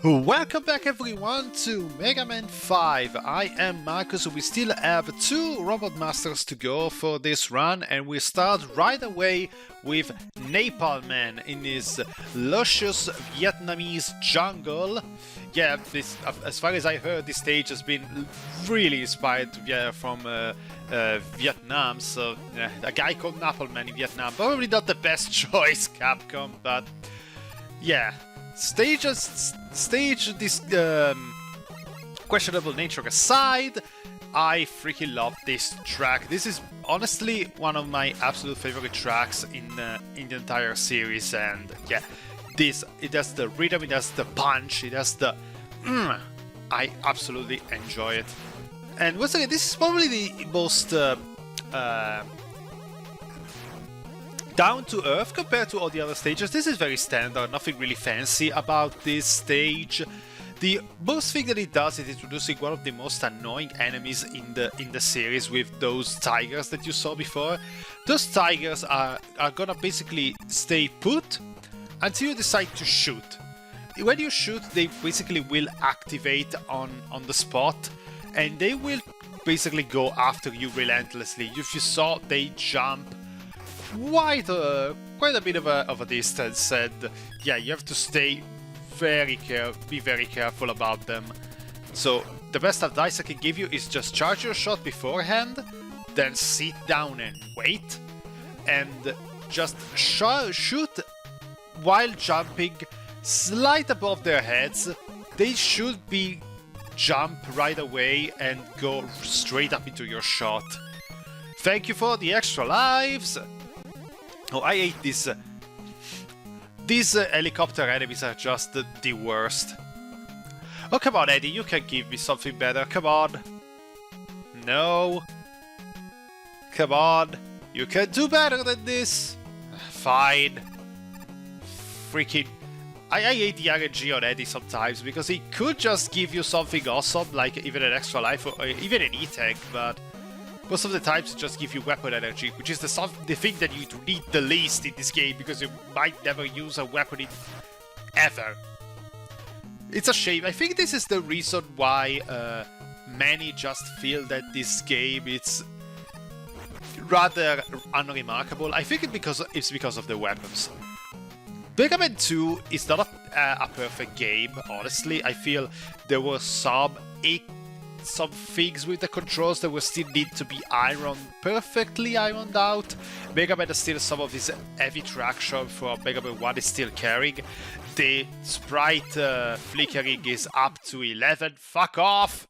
Welcome back everyone to Megaman 5. I am Markus. We still have 2 Robot Masters to go for this run, and we start right away with Napalm Man in his luscious Vietnamese jungle. Yeah, this, as far as I heard, this stage has been really inspired from Vietnam, so a guy called Napalm Man in Vietnam. Probably not the best choice, Capcom, but yeah. This questionable nature aside, I freaking love this track. This is honestly one of my absolute favorite tracks in the entire series, and yeah, it has the rhythm, it has the punch, it has the I absolutely enjoy it. And once again, this is probably the most down to earth compared to all the other stages. This is very standard, nothing really fancy about this stage. The most thing that it does is introducing one of the most annoying enemies in the series with those tigers that you saw before. Those tigers are gonna basically stay put until you decide to shoot. When you shoot, they basically will activate on the spot, and they will basically go after you relentlessly. If you saw, they jump quite a bit of a distance, and yeah, you have to stay be very careful about them. So the best advice I can give you is just charge your shot beforehand, then sit down and wait, and just shoot while jumping slight above their heads. They should be jump right away and go straight up into your shot. Thank you for the extra lives. Oh, I hate this. These helicopter enemies are just the worst. Oh, come on, Eddie, you can give me something better. Come on. No. Come on. You can do better than this. Fine. Freaking... I hate the RNG on Eddie sometimes, because he could just give you something awesome, like even an extra life or even an E-tank, but most of the times it just gives you weapon energy, which is the thing that you need the least in this game, because you might never use a weapon ever. It's a shame. I think this is the reason why many just feel that this game is rather unremarkable. I think it's because of the weapons. Megaman 2 is not a perfect game, honestly. I feel there were some things with the controls that will still need to be perfectly ironed out. Megaman has still some of his heavy traction from Megaman 1 is still carrying. The sprite flickering is up to 11. Fuck off!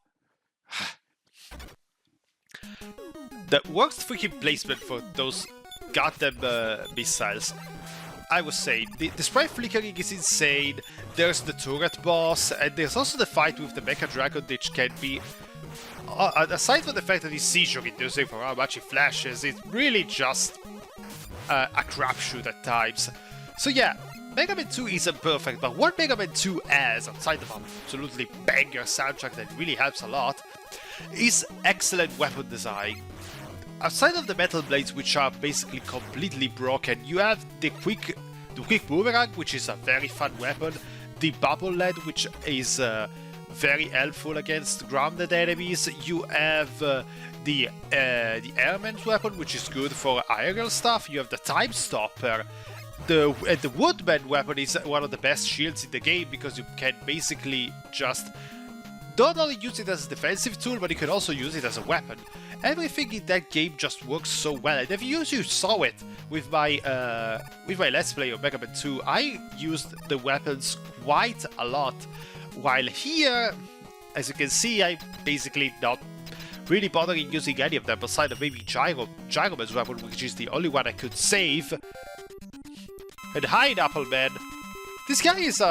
The worst freaking placement for those goddamn missiles. I would say, the sprite flickering is insane. There's the turret boss, and there's also the fight with the Mecha Dragon, which can be... aside from the fact that it's seizure-inducing for how much it flashes, it's really just a crapshoot at times. So yeah, Megaman 2 isn't perfect, but what Megaman 2 has, outside of an absolutely banger soundtrack that really helps a lot, is excellent weapon design. Outside of the metal blades, which are basically completely broken, you have the quick boomerang, which is a very fun weapon, the bubble lead, which is very helpful against grounded enemies. You have the airman's weapon, which is good for aerial stuff. You have the time stopper. The woodman weapon is one of the best shields in the game, because you can basically just not only use it as a defensive tool, but you can also use it as a weapon. Everything in that game just works so well, and if you saw it with my Let's Play of Megaman 2, I used the weapons quite a lot, while here, as you can see, I'm basically not really bothering using any of them, aside of maybe Gyroman's weapon, which is the only one I could save. And hi, Napalm Man! This guy is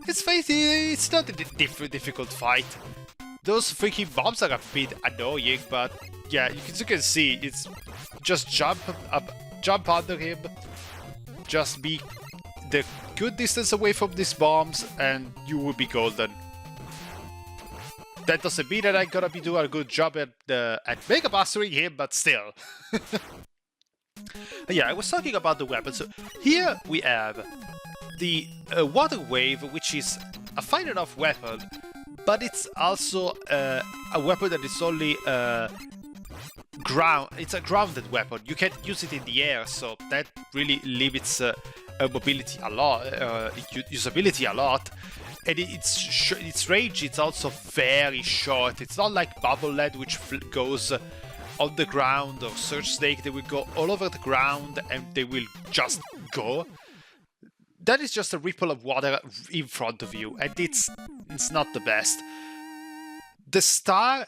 it's not a difficult fight. Those freaking bombs are a bit annoying, but yeah, you can see, it's just jump under him, just be the good distance away from these bombs, and you will be golden. That doesn't mean that I'm gonna be doing a good job at Mega Mastering him, but still. Yeah, I was talking about the weapons. So here we have the Water Wave, which is a fine enough weapon, but it's also a weapon that is only it's a grounded weapon. You can't use it in the air, so that really limits mobility a lot, usability a lot. And its range is also very short. It's not like Bubble Lead, which goes on the ground, or Surge Snake, they will go all over the ground and they will just go. That is just a ripple of water in front of you, and it's not the best. The Star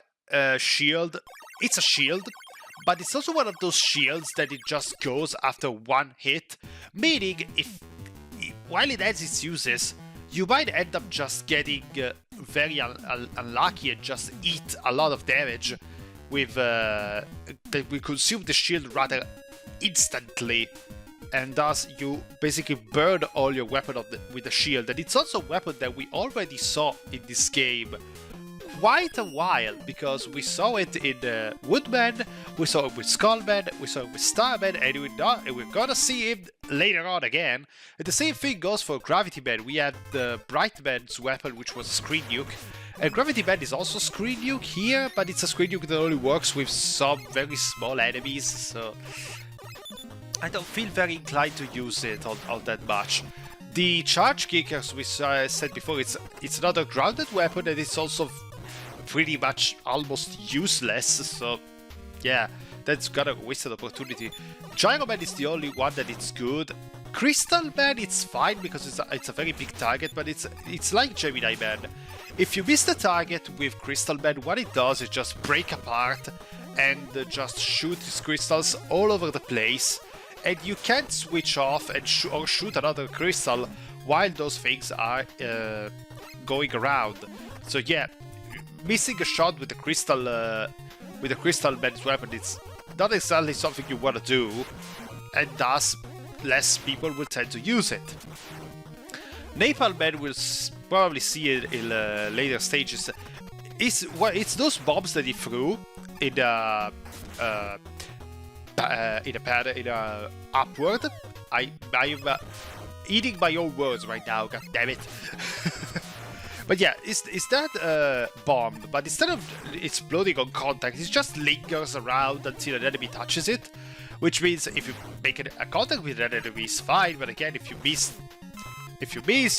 Shield, it's a shield, but it's also one of those shields that it just goes after one hit, meaning while it has its uses, you might end up just getting very unlucky and just eat a lot of damage with that will consume the shield rather instantly, and thus you basically burn all your weapon with the shield. And it's also a weapon that we already saw in this game quite a while, because we saw it in Woodman, we saw it with Skullman, we saw it with Starman, and we're gonna see him later on again. And the same thing goes for Gravity Man. We had the Brightman's weapon, which was a Screen Nuke, and Gravity Man is also Screen Nuke here, but it's a Screen Nuke that only works with some very small enemies, so I don't feel very inclined to use it all that much. The Charge Kickers, which I said before, it's another grounded weapon, and it's also pretty much almost useless, so yeah, that's got a wasted opportunity. Gyro Man is the only one that it's good. Crystal Man, it's fine because it's a very big target, but it's like Gemini Man. If you miss the target with Crystal Man, what it does is just break apart and just shoot his crystals all over the place, and you can't switch off and or shoot another crystal while those things are going around. So yeah, missing a shot with the Crystal Man's weapon, it's not exactly something you want to do, and thus less people will tend to use it. Napalm Man will probably see it in later stages. It's those bombs that he threw in a upward. I'm eating my own words right now. God damn it. But yeah, it's that bomb, but instead of exploding on contact, it just lingers around until an enemy touches it, which means if you make a contact with an enemy, it's fine, but again, if you miss,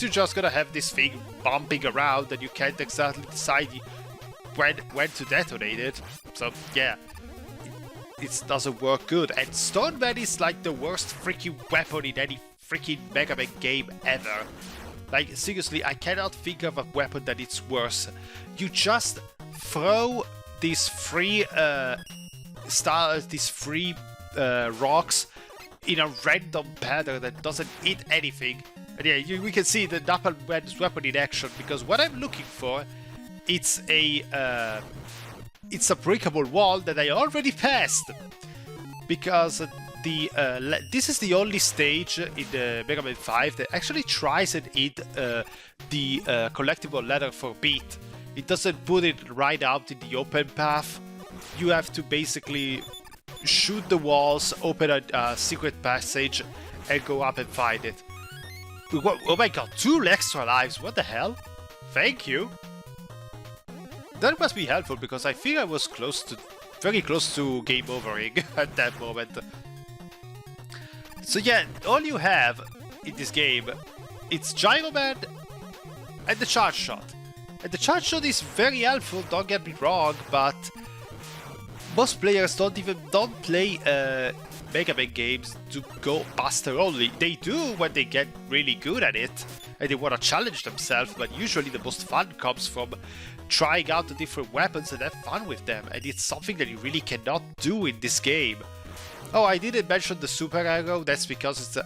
you're just gonna have this thing bumping around and you can't exactly decide when to detonate it. So yeah, it doesn't work good. And Stone Man is like the worst freaking weapon in any freaking Mega Man game ever. Like, seriously, I cannot think of a weapon that it's worse. You just throw these free rocks in a random pattern that doesn't hit anything. And yeah, we can see the Napalm Man's weapon in action, because what I'm looking for, it's a breakable wall that I already passed. Because this is the only stage in the Mega Man 5 that actually tries and hit the collectible ladder for beat. It doesn't put it right out in the open path. You have to basically shoot the walls, open a secret passage, and go up and find it. Oh my god, 2 extra lives, what the hell? Thank you! That must be helpful, because I think I was very close to game overing at that moment. So yeah, all you have in this game, it's Gyro Man and the Charge Shot. And the Charge Shot is very helpful, don't get me wrong, but most players don't play Mega Man games to go Buster only. They do when they get really good at it and they want to challenge themselves, but usually the most fun comes from trying out the different weapons and have fun with them, and it's something that you really cannot do in this game. Oh, I didn't mention the Super Arrow, that's because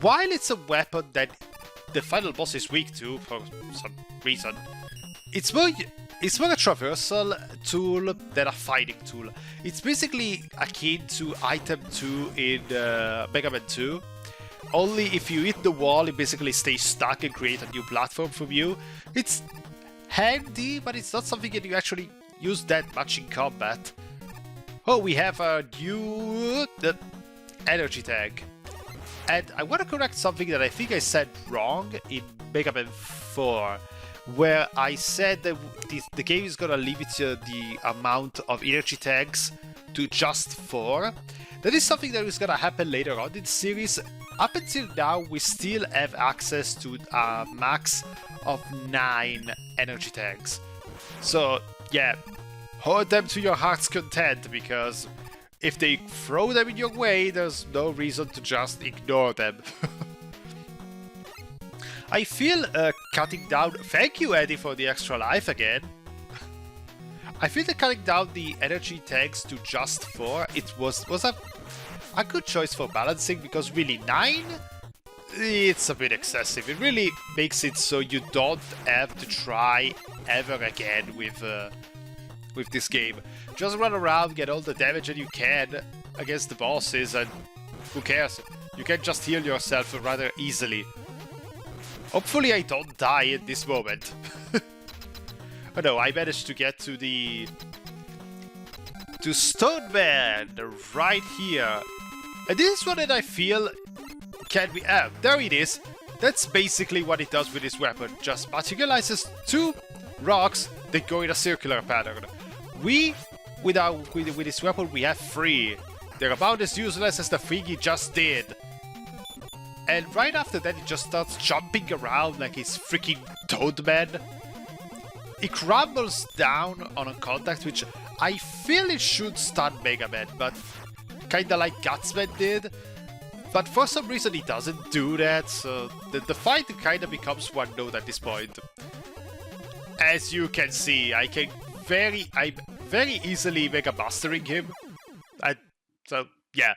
while it's a weapon that the final boss is weak to for some reason, it's more a traversal tool than a fighting tool. It's basically akin to Item 2 in Mega Man 2. Only if you hit the wall, it basically stays stuck and creates a new platform from you. It's handy, but it's not something that you actually use that much in combat. Oh, we have a new energy tank. And I want to correct something that I think I said wrong in Megaman 4, where I said that the game is gonna limit the amount of energy tanks to just 4. That is something that is gonna happen later on in the series. Up until now, we still have access to a max of 9 energy tanks. So, yeah, hold them to your heart's content, because if they throw them in your way, there's no reason to just ignore them. I feel cutting down... Thank you, Eddie, for the extra life again. I feel that cutting down the energy tanks to just 4, it was a good choice for balancing, because really 9, it's a bit excessive. It really makes it so you don't have to try ever again with this game. Just run around, get all the damage that you can against the bosses, and who cares? You can just heal yourself rather easily. Hopefully I don't die in this moment. Oh no, I managed to get to Protoman right here. And this is one that I feel can be... there it is. That's basically what it does with this weapon. Just materializes 2 rocks that go in a circular pattern. With this weapon, we have 3. They're about as useless as the thing he just did. And right after that, it just starts jumping around like he's freaking Toadman. It crumbles down on a contact, which I feel it should stun Megaman, but kinda like Gutsman did. But for some reason it doesn't do that, so the fight kinda becomes one note at this point. As you can see, I'm very easily Mega Mastering him. And so yeah.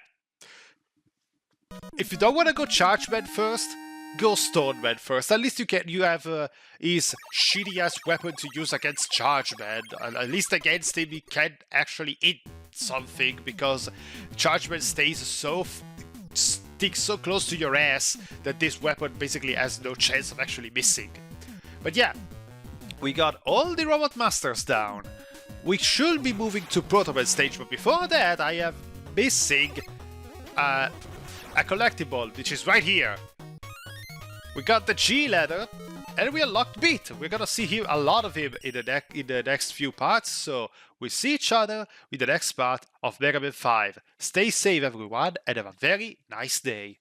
If you don't want to go Chargeman first, go Stoneman first. At least you have his shitty ass weapon to use against Chargeman. At least against him he can actually hit something, because Chargeman sticks so close to your ass that this weapon basically has no chance of actually missing. But yeah, we got all the Robot Masters down. We should be moving to Protoman stage, but before that I am missing a collectible, which is right here. We got the G ladder, and we unlocked Beat. We're gonna see a lot of him in the next few parts, so we'll see each other in the next part of Megaman 5. Stay safe everyone, and have a very nice day.